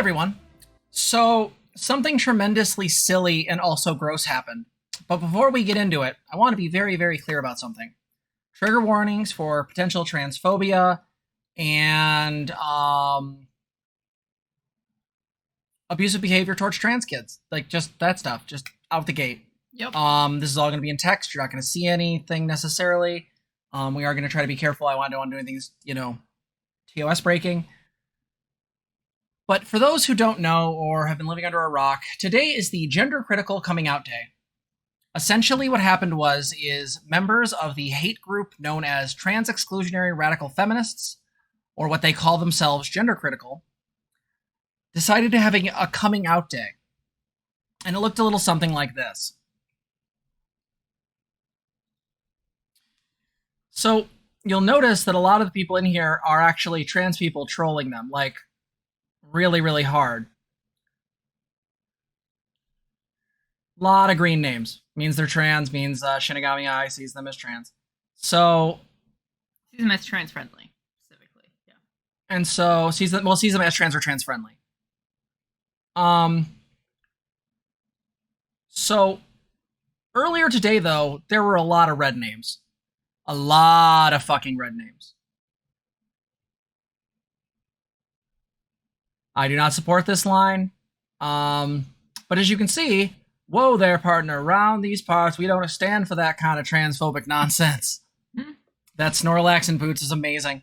everyone. So, something tremendously silly and also gross happened. But before we get into it, I want to be very, very clear about something. Trigger warnings for potential transphobia and abusive behavior towards trans kids. Like, just that stuff, just out the gate. Yep. This is all going to be in text. You're not going to see anything necessarily. We are going to try to be careful. I don't want to do anything, TOS breaking. But for those who don't know or have been living under a rock, today is the Gender Critical Coming Out Day. Essentially what happened is members of the hate group known as Trans Exclusionary Radical Feminists, or what they call themselves Gender Critical, decided to have a coming out day. And it looked a little something like this. So you'll notice that a lot of the people in here are actually trans people trolling them, like really, really hard. A lot of green names. Means they're trans, means Shinigami Ai sees them as trans. So sees them as trans friendly, specifically, yeah. And so sees them as trans or trans friendly. So earlier today, though, there were a lot of red names. A lot of fucking red names. I do not support this line. But as you can see, whoa there, partner. Around these parts, we don't stand for that kind of transphobic nonsense. That Snorlax in boots is amazing.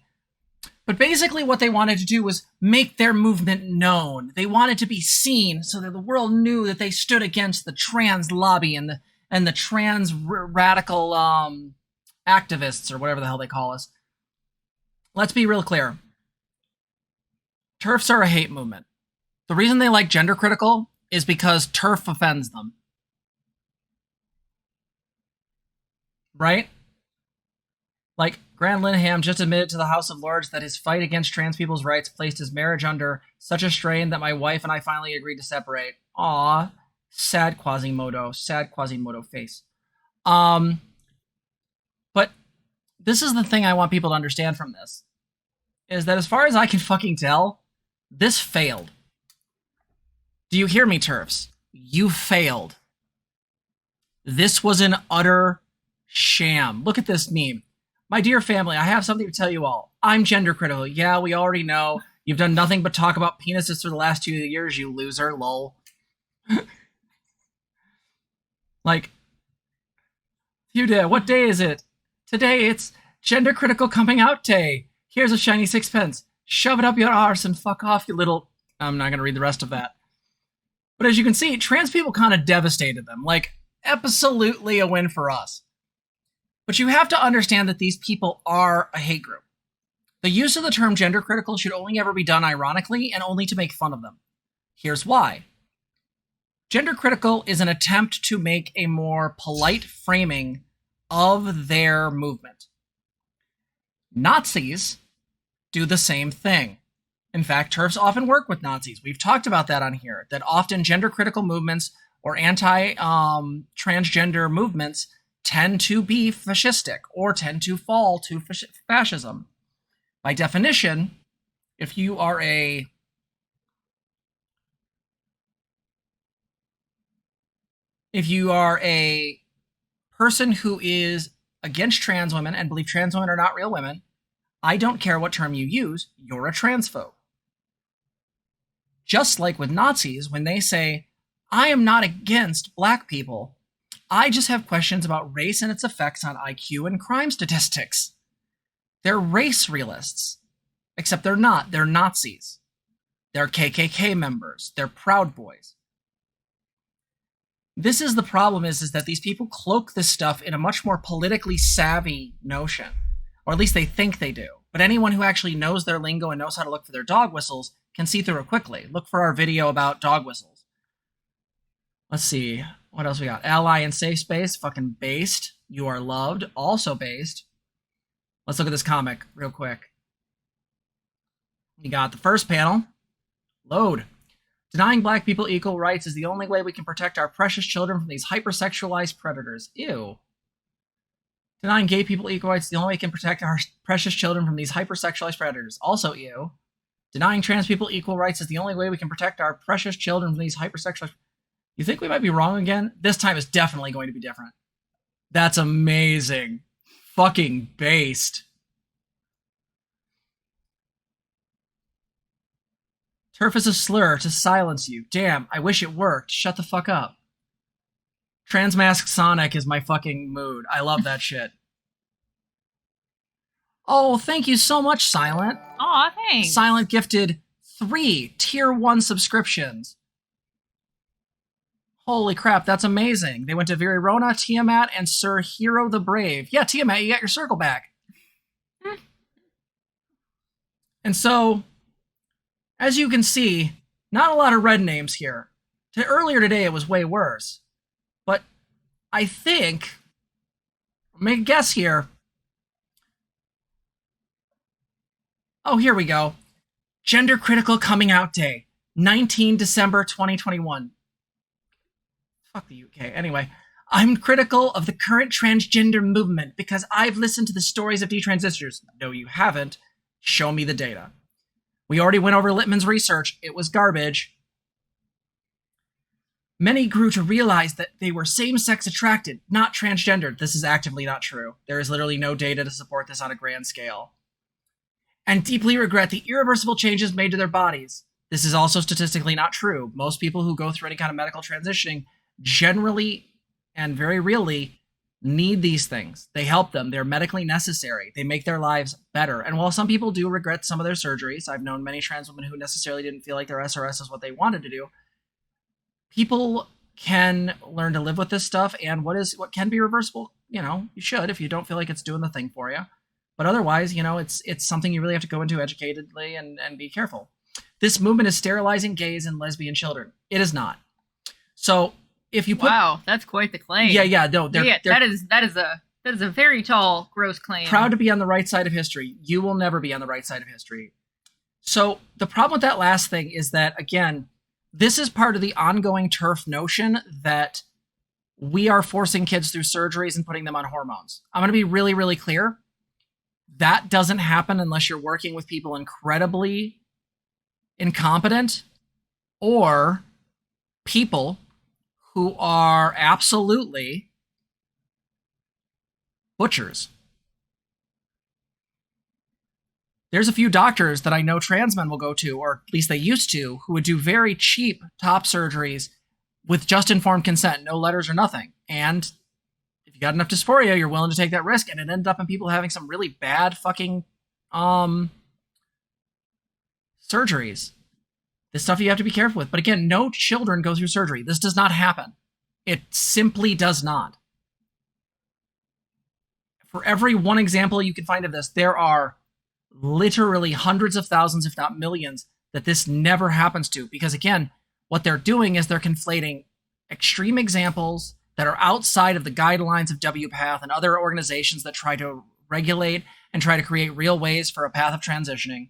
But basically what they wanted to do was make their movement known. They wanted to be seen so that the world knew that they stood against the trans lobby and the trans radical activists, or whatever the hell they call us. Let's be real clear. TERFs are a hate movement. The reason they like gender critical is because TERF offends them. Right? Like, Grant Linham just admitted to the House of Lords that his fight against trans people's rights placed his marriage under such a strain that my wife and I finally agreed to separate. Aw. Sad Quasimodo. Sad Quasimodo face. But this is the thing I want people to understand from this. Is that as far as I can fucking tell, this failed. Do you hear me, TERFs? You failed. This was an utter sham. Look at this meme. My dear family, I have something to tell you all. I'm gender critical. Yeah, we already know. You've done nothing but talk about penises for the last 2 years, you loser. Lol. Like, you did. What day is it? Today it's Gender Critical Coming Out Day. Here's a shiny sixpence. Shove it up your arse and fuck off, you little... I'm not going to read the rest of that. But as you can see, trans people kind of devastated them. Like, absolutely a win for us. But you have to understand that these people are a hate group. The use of the term gender critical should only ever be done ironically and only to make fun of them. Here's why. Gender critical is an attempt to make a more polite framing of their movement. Nazis do the same thing. In fact, TERFs often work with Nazis. We've talked about that on here, that often gender critical movements or anti-transgender movements tend to be fascistic or tend to fall to fascism. By definition, if you are a person who is against trans women and believe trans women are not real women, I don't care what term you use, you're a transphobe. Just like with Nazis, when they say, I am not against black people, I just have questions about race and its effects on IQ and crime statistics. They're race realists. Except they're not. They're Nazis. They're KKK members. They're Proud Boys. This is the problem is that these people cloak this stuff in a much more politically savvy notion. Or at least they think they do. But anyone who actually knows their lingo and knows how to look for their dog whistles can see through it quickly. Look for our video about dog whistles. Let's see. What else we got? Ally and safe space. Fucking based. You are loved. Also based. Let's look at this comic real quick. We got the first panel. Load. Denying black people equal rights is the only way we can protect our precious children from these hypersexualized predators. Ew. Denying gay people equal rights is the only way we can protect our precious children from these hypersexualized predators. Also ew. Denying trans people equal rights is the only way we can protect our precious children from these hypersexual. You think we might be wrong again? This time is definitely going to be different. That's amazing. Fucking based. Turf is a slur to silence you. Damn, I wish it worked. Shut the fuck up. Transmask Sonic is my fucking mood. I love that shit. Oh, thank you so much, Silent. Aw, thanks. Silent gifted 3 tier 1 subscriptions. Holy crap, that's amazing. They went to Virirona, Tiamat, and Sir Hero the Brave. Yeah, Tiamat, you got your circle back. And so, as you can see, not a lot of red names here. Earlier today, it was way worse. But I think, I'll make a guess here. Oh, here we go. Gender Critical Coming Out Day, 19 December 2021. Fuck the UK. Anyway, I'm critical of the current transgender movement because I've listened to the stories of detransistors. No, you haven't. Show me the data. We already went over Littman's research. It was garbage. Many grew to realize that they were same-sex attracted, not transgendered. This is actively not true. There is literally no data to support this on a grand scale. And deeply regret the irreversible changes made to their bodies. This is also statistically not true. Most people who go through any kind of medical transitioning generally and very really need these things. They help them. They're medically necessary. They make their lives better. And while some people do regret some of their surgeries, I've known many trans women who necessarily didn't feel like their SRS is what they wanted to do. People can learn to live with this stuff, and what can be reversible, you should if you don't feel like it's doing the thing for you. But otherwise, it's something you really have to go into educatedly and be careful. This movement is sterilizing gays and lesbian children. It is not. So if you put... Wow, that's quite the claim. Yeah, no. That is a very tall, gross claim. Proud to be on the right side of history. You will never be on the right side of history. So the problem with that last thing is that, again, this is part of the ongoing turf notion that we are forcing kids through surgeries and putting them on hormones. I'm going to be really, really clear. That doesn't happen unless you're working with people incredibly incompetent or people who are absolutely butchers. There's a few doctors that I know trans men will go to, or at least they used to, who would do very cheap top surgeries with just informed consent, no letters or nothing. And if you got enough dysphoria, you're willing to take that risk, and it ended up in people having some really bad fucking surgeries. This stuff you have to be careful with. But again, no children go through surgery. This does not happen. It simply does not. For every one example you can find of this, there are literally hundreds of thousands, if not millions, that this never happens to. Because again, what they're doing is they're conflating extreme examples that are outside of the guidelines of WPATH and other organizations that try to regulate and try to create real ways for a path of transitioning.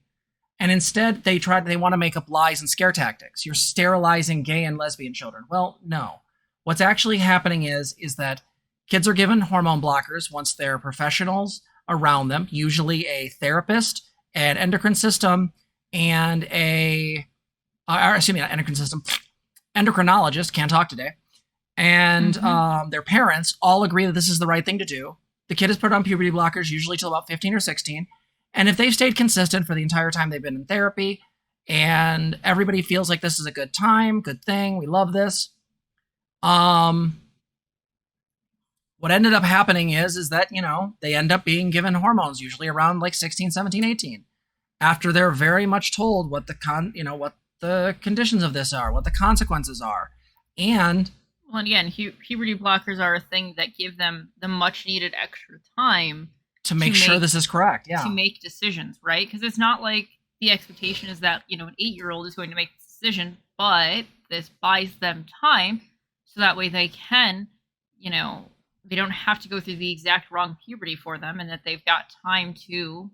And instead, they want to make up lies and scare tactics. You're sterilizing gay and lesbian children. Well, no. What's actually happening is that kids are given hormone blockers once they're professionals around them, usually a therapist, an endocrine system, and endocrinologist, can't talk today, and their parents all agree that this is the right thing to do. The kid is put on puberty blockers usually till about 15 or 16, and if they've stayed consistent for the entire time they've been in therapy, and everybody feels like this is a good time, good thing, we love this, what ended up happening is that, they end up being given hormones, usually around like 16, 17, 18, after they're very much told what the conditions of this are, what the consequences are. And well, again, puberty blockers are a thing that give them the much needed extra time to make sure this is correct. Yeah. To make decisions, right? Because it's not like the expectation is that, an 8-year-old is going to make the decision, but this buys them time so that way they can, they don't have to go through the exact wrong puberty for them, and that they've got time to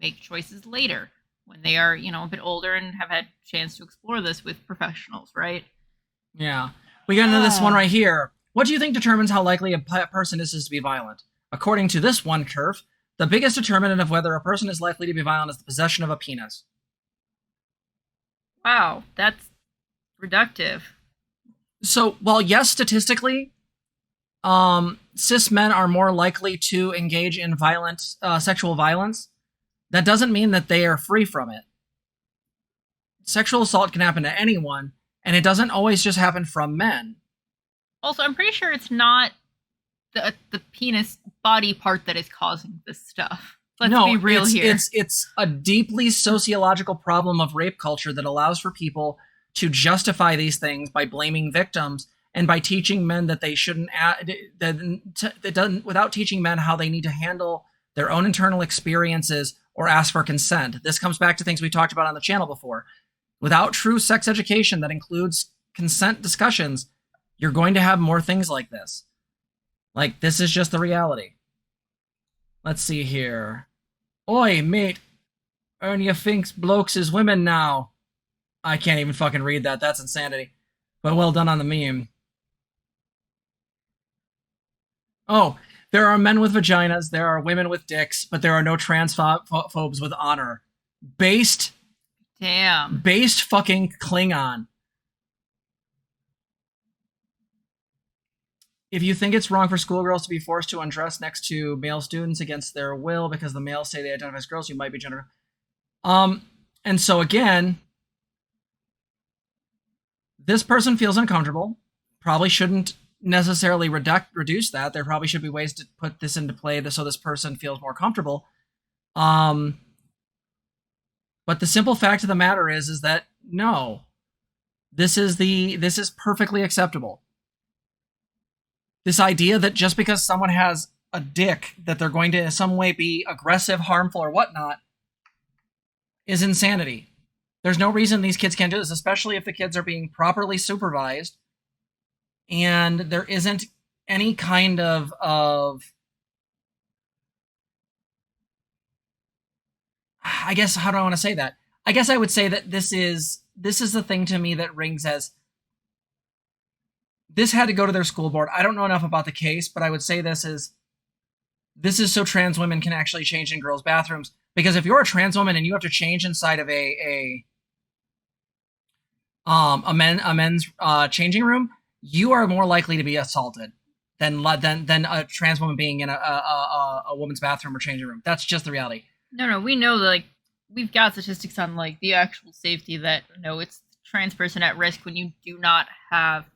make choices later when they are, a bit older and have had a chance to explore this with professionals, right? Yeah. We got into this one right here. What do you think determines how likely a person is to be violent? According to this one curve, the biggest determinant of whether a person is likely to be violent is the possession of a penis. Wow, that's reductive. So while yes, statistically, cis men are more likely to engage in sexual violence, that doesn't mean that they are free from it. Sexual assault can happen to anyone, and it doesn't always just happen from men. Also, I'm pretty sure it's not the penis body part that is causing this stuff. Let's be real here. It's a deeply sociological problem of rape culture that allows for people to justify these things by blaming victims and by teaching men that they shouldn't without teaching men how they need to handle their own internal experiences or ask for consent. This comes back to things we talked about on the channel before. Without true sex education that includes consent discussions, you're going to have more things like this. Like, this is just the reality. Let's see here. Oi, mate. Ernia thinks blokes is women now. I can't even fucking read that. That's insanity. But well done on the meme. Oh, there are men with vaginas, there are women with dicks, but there are no transphobes with honor. Based fucking Klingon. If you think it's wrong for schoolgirls to be forced to undress next to male students against their will because the males say they identify as girls, you might be gender. And so again, this person feels uncomfortable. Probably shouldn't necessarily reduce that. There probably should be ways to put this into play so this person feels more comfortable. But the simple fact of the matter is that no, this is perfectly acceptable. This idea that just because someone has a dick that they're going to in some way be aggressive, harmful, or whatnot is insanity. There's no reason these kids can't do this, especially if the kids are being properly supervised and there isn't any kind of I guess, how do I want to say that? I guess I would say that this is the thing to me that rings as this had to go to their school board. I don't know enough about the case, but I would say this is so trans women can actually change in girls' bathrooms. Because if you're a trans woman and you have to change inside of a men's changing room, you are more likely to be assaulted than a trans woman being in a woman's bathroom or changing room. That's just the reality. No, we know that, like, we've got statistics on, like, the actual safety that, it's trans person at risk when you do not have,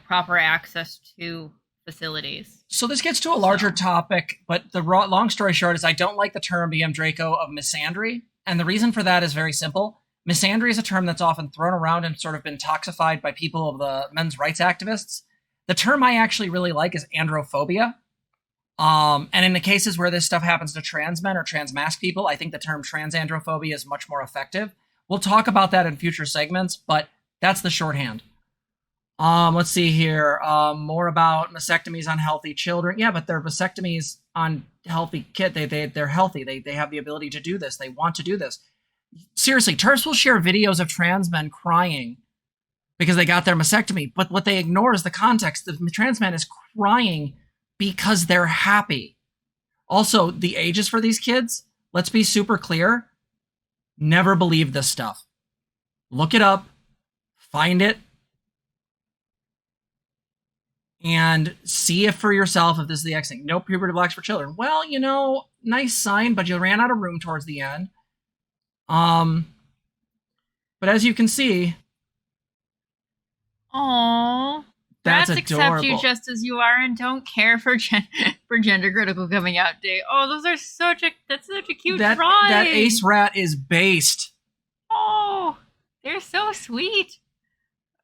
proper access to facilities. So this gets to a larger topic, but the long story short is I don't like the term BM Draco of misandry. And the reason for that is very simple. Misandry is a term that's often thrown around and sort of been toxified by people of the men's rights activists. The term I actually really like is androphobia. And in the cases where this stuff happens to trans men or trans mask people, I think the term transandrophobia is much more effective. We'll talk about that in future segments, but that's the shorthand. Let's see here. More about mastectomies on healthy children. Yeah, but they're mastectomies on healthy kids. They're healthy. They have the ability to do this. They want to do this. Seriously, TERFs will share videos of trans men crying because they got their mastectomy. But what they ignore is the context. The trans man is crying because they're happy. Also, the ages for these kids, let's be super clear. Never believe this stuff. Look it up. Find it. And see if for yourself if this is the X thing. No puberty blocks for children. Well, nice sign, but you ran out of room towards the end. But as you can see, aww, that's rats adorable. accept you just as you are and don't care for gender critical coming out day. Oh, that's such a cute drawing. That ace rat is based. Oh, they're so sweet.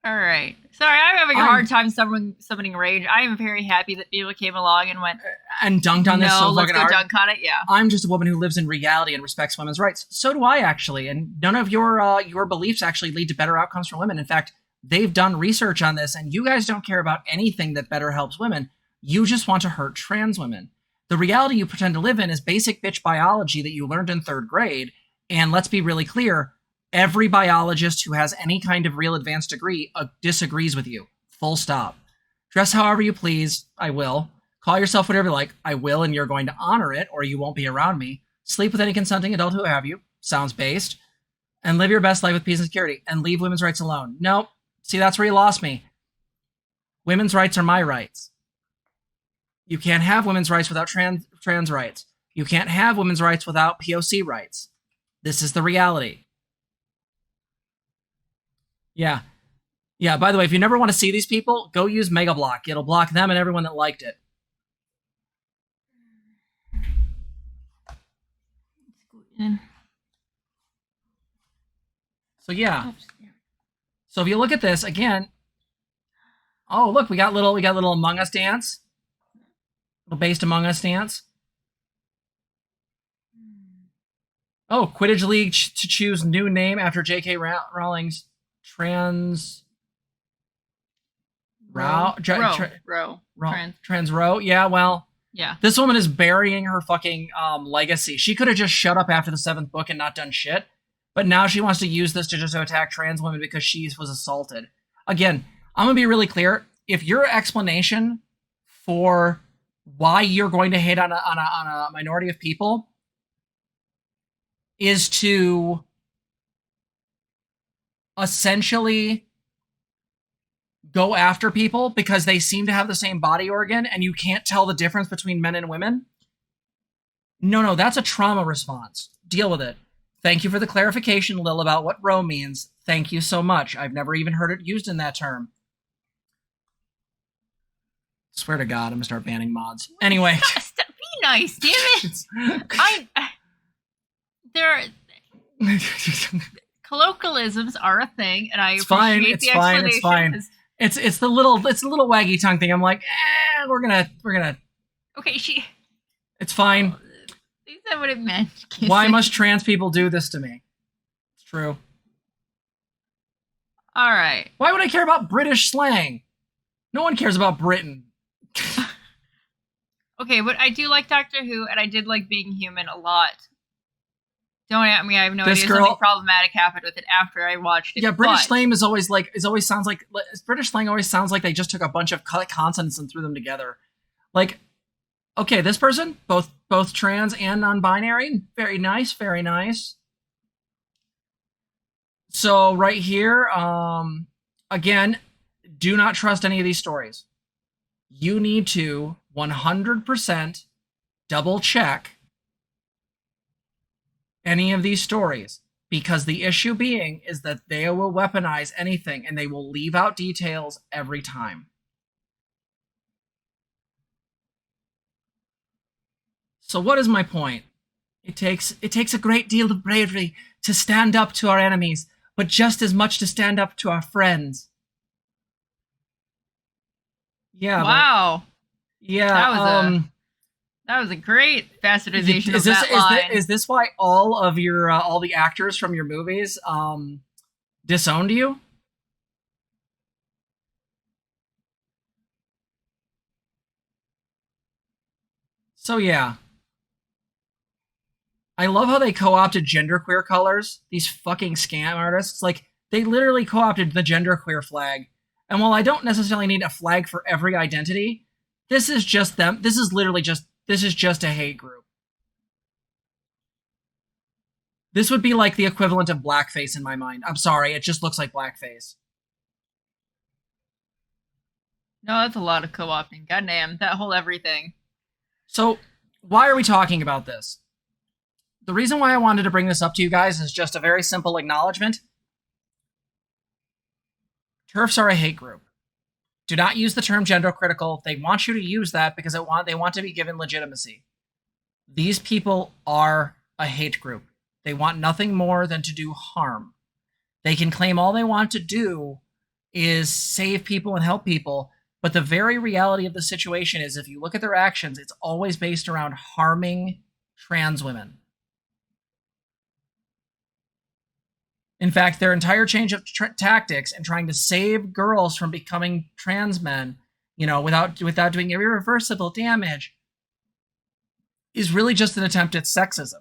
All right. Sorry, I'm having a hard time summoning rage. I am very happy that people came along and went and dunked on this so let's fucking go hard. Dunk on it. Yeah. I'm just a woman who lives in reality and respects women's rights. So do I, actually. And none of your beliefs actually lead to better outcomes for women. In fact, they've done research on this, and you guys don't care about anything that better helps women. You just want to hurt trans women. The reality you pretend to live in is basic bitch biology that you learned in 3rd grade. And let's be really clear. Every biologist who has any kind of real advanced degree disagrees with you. Full stop. Dress however you please. I will. Call yourself whatever you like. I will, and you're going to honor it, or you won't be around me. Sleep with any consenting adult who have you. Sounds based. and live your best life with peace and security and leave women's rights alone. Nope. See, that's where you lost me. Women's rights are my rights. You can't have women's rights without trans rights. You can't have women's rights without POC rights. This is the reality. Yeah. Yeah, by the way, if you never want to see these people, go use Mega Block. It'll block them and everyone that liked it. So yeah. So if you look at this again, oh look, we got little Among Us dance. Little based Among Us dance. Oh, Quidditch League to choose new name after J.K. Rowling's trans row. Yeah, well, yeah. This woman is burying her fucking legacy. She could have just shut up after the 7th book and not done shit, but now she wants to use this to just attack trans women because she was assaulted. Again, I'm gonna be really clear. If your explanation for why you're going to hate on a minority of people is to essentially go after people because they seem to have the same body organ and you can't tell the difference between men and women. No, that's a trauma response. Deal with it. Thank you for the clarification, Lil, about what row means. Thank you so much. I've never even heard it used in that term. Swear to God, I'm gonna start banning mods. Anyway. Be nice, damn it. Colloquialisms are a thing, and I appreciate the explanation. It's fine. It's the little waggy tongue thing. I'm like, we're gonna. Okay, It's fine. Is that what it meant? Why must trans people do this to me? It's true. All right. Why would I care about British slang? No one cares about Britain. Okay, but I do like Doctor Who, and I did like Being Human a lot. Don't at me. I have no idea something problematic happened with it after I watched it. Yeah, British slang British slang always sounds like they just took a bunch of consonants and threw them together. Like, okay, this person, both trans and non-binary, very nice, very nice. So right here, again, do not trust any of these stories. You need to 100% double check any of these stories, because the issue being is that they will weaponize anything and they will leave out details every time. So what is my point? It takes a great deal of bravery to stand up to our enemies, but just as much to stand up to our friends. Yeah. Wow. Yeah. That was a great bastardization of that line. Is this why all of your all the actors from your movies disowned you? So yeah. I love how they co-opted genderqueer colors. These fucking scam artists. Like, they literally co-opted the genderqueer flag. And while I don't necessarily need a flag for every identity, this is just them. This is just a hate group. This would be like the equivalent of blackface in my mind. I'm sorry, it just looks like blackface. No, that's a lot of co-opting. Goddamn, that whole everything. So, why are we talking about this? The reason why I wanted to bring this up to you guys is just a very simple acknowledgement. TERFs are a hate group. Do not use the term gender critical. They want you to use that because they want to be given legitimacy. These people are a hate group. They want nothing more than to do harm. They can claim all they want to do is save people and help people, but the very reality of the situation is, if you look at their actions, it's always based around harming trans women. In fact, their entire change of tactics and trying to save girls from becoming trans men, without doing irreversible damage, is really just an attempt at sexism.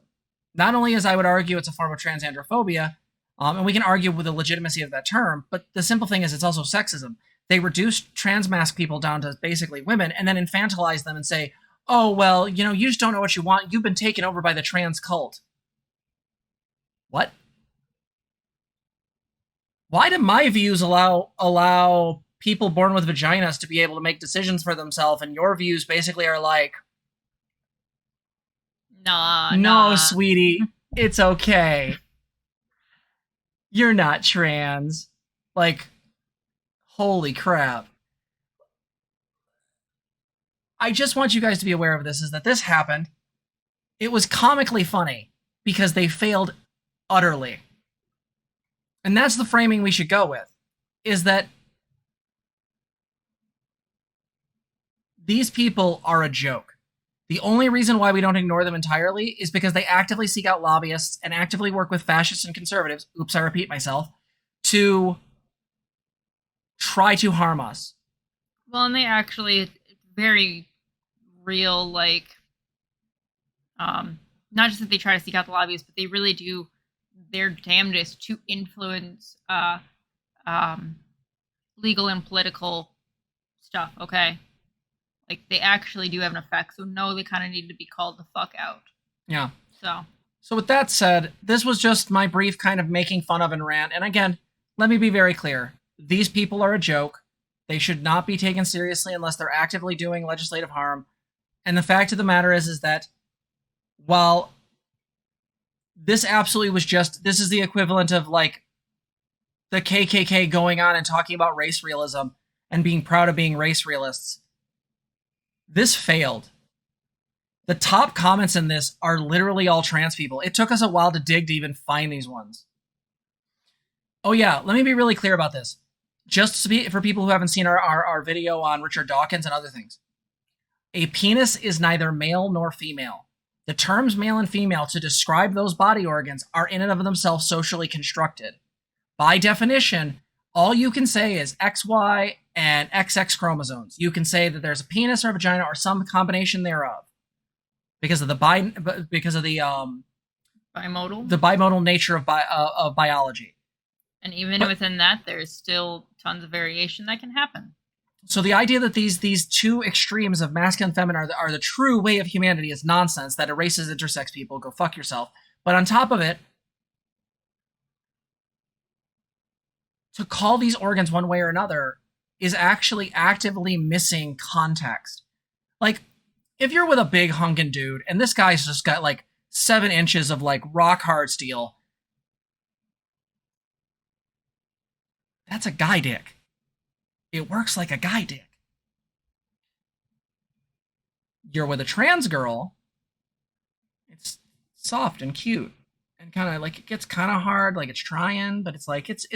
Not only, as I would argue, it's a form of transandrophobia, and we can argue with the legitimacy of that term, but the simple thing is it's also sexism. They reduce trans mask people down to basically women and then infantilize them and say, oh, well, you just don't know what you want. You've been taken over by the trans cult. What? why do my views allow people born with vaginas to be able to make decisions for themselves, and your views basically are like, no, sweetie, it's okay. You're not trans. Like, holy crap. I just want you guys to be aware of this, is that this happened. It was comically funny because they failed utterly. And that's the framing we should go with, is that these people are a joke. The only reason why we don't ignore them entirely is because they actively seek out lobbyists and actively work with fascists and conservatives, oops, I repeat myself, to try to harm us. Well, and they actually very real, like, not just that they try to seek out the lobbyists, but they really do their damnedest to influence legal and political stuff, okay? Like, they actually do have an effect, so no, they kind of need to be called the fuck out. Yeah. So with that said, this was just my brief kind of making fun of and rant. And again, let me be very clear. These people are a joke. They should not be taken seriously unless they're actively doing legislative harm. And the fact of the matter is that while this absolutely was just, this is the equivalent of like the KKK going on and talking about race realism and being proud of being race realists. This failed. The top comments in this are literally all trans people. It took us a while to dig to even find these ones. Oh yeah, let me be really clear about this. Just to be, for people who haven't seen our video on Richard Dawkins and other things. A penis is neither male nor female. The terms male and female to describe those body organs are in and of themselves socially constructed. By definition, all you can say is XY and XX chromosomes. You can say that there's a penis or a vagina or some combination thereof. Because of the bimodal nature of biology. And even within that, there's still tons of variation that can happen. So the idea that these two extremes of masculine and feminine are the true way of humanity is nonsense. That erases intersex people. Go fuck yourself. But on top of it, to call these organs one way or another is actually actively missing context. Like, if you're with a big hunkin' dude and this guy's just got like 7 inches of like rock hard steel, that's a guy dick. It works like a guy dick. You're with a trans girl, it's soft and cute and kind of like, it gets kind of hard, like it's trying, but it's like it's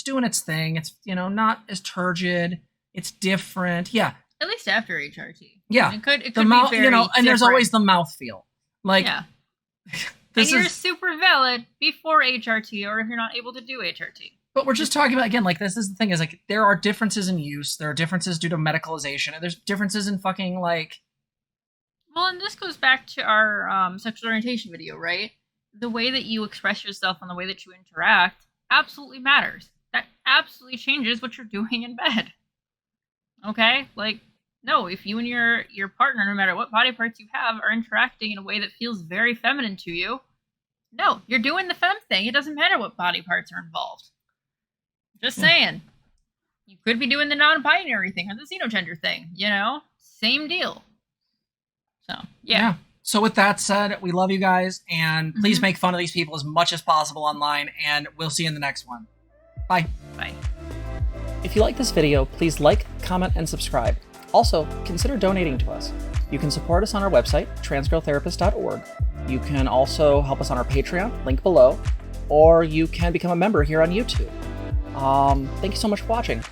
doing its thing. It's, you know, not as turgid. It's different. Yeah. At least after HRT. Yeah. It could the mouth, be very you know, and different. There's always the mouth feel. Like, yeah. This and you're is super valid before HRT, or if you're not able to do HRT. But we're just talking about, again, like, this is the thing, is like, there are differences in use, there are differences due to medicalization, and there's differences in fucking, like... Well, and this goes back to our sexual orientation video, right? The way that you express yourself and the way that you interact absolutely matters. That absolutely changes what you're doing in bed. Okay? Like, no, if you and your partner, no matter what body parts you have, are interacting in a way that feels very feminine to you, no, you're doing the femme thing. It doesn't matter what body parts are involved. Just saying. You could be doing the non-binary thing or the xenogender thing, you know? Same deal. So, yeah. So with that said, we love you guys, and please make fun of these people as much as possible online, and we'll see you in the next one. Bye. Bye. If you like this video, please like, comment, and subscribe. Also, consider donating to us. You can support us on our website, transgirltherapist.org. You can also help us on our Patreon, link below, or you can become a member here on YouTube. Thank you so much for watching.